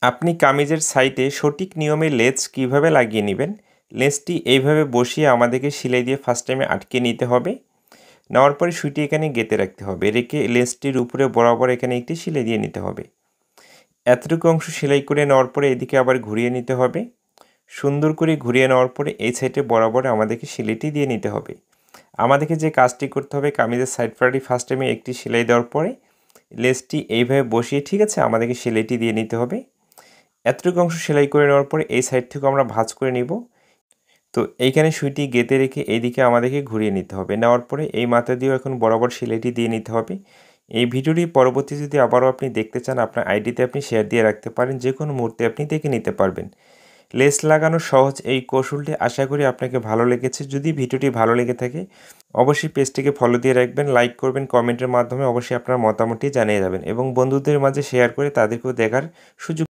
আপনি কামিজের সাইডে সঠিক নিয়মে লেস কিভাবে লাগিয়ে নেবেন। লেসটি এইভাবে বসিয়ে আমাদেরকে সেলাই দিয়ে ফার্স্ট টাইমে আটকে নিতে হবে। নেওয়ার পরে সুইটি এখানে গেঁথে রাখতে হবে, রেখে লেসটির উপরে বরাবর এখানে একটি সেলাই দিয়ে নিতে হবে। এতটুকু অংশ সেলাই করে নেওয়ার পরে এদিকে আবার ঘুরিয়ে নিতে হবে। সুন্দর করে ঘুরিয়ে নেওয়ার পরে এই সাইডে বরাবর আমাদেরকে সেলাইটি দিয়ে নিতে হবে। আমাদেরকে যে কাজটি করতে হবে, কামিজের সাইড পার্টে ফার্স্ট টাইমে একটি সেলাই দেওয়ার পরে লেসটি এইভাবে বসিয়ে, ঠিক আছে, আমাদেরকে সেলাইটি দিয়ে নিতে হবে। এতটুকু অংশ সেলাই করে নেওয়ার পরে এই সাইড থেকে আমরা ভাঁজ করে নিব। তো এইখানে সুইটি গেঁথে রেখে এইদিকে আমাদেরকে ঘুরিয়ে নিতে হবে। নেওয়ার পরে এই মাথা দিয়েও এখন বরাবর সেলাইটি দিয়ে নিতে হবে। এই ভিডিওটি পরবর্তী যদি আবারও আপনি দেখতে চান, আপনার আইডিতে আপনি শেয়ার দিয়ে রাখতে পারেন, যে কোনো মুহূর্তে আপনি দেখে নিতে পারবেন। লেস লাগানো সহজ এই কৌশলটি আশা করি আপনাকে ভালো লেগেছে। যদি ভিডিওটি ভালো লেগে থাকে অবশ্যই পেজটিকে ফলো দিয়ে রাখবেন, লাইক করবেন, কমেন্টের মাধ্যমে অবশ্যই আপনার মতামতটি জানিয়ে যাবেন এবং বন্ধুদের মাঝে শেয়ার করে তাদেরকেও দেখার সুযোগ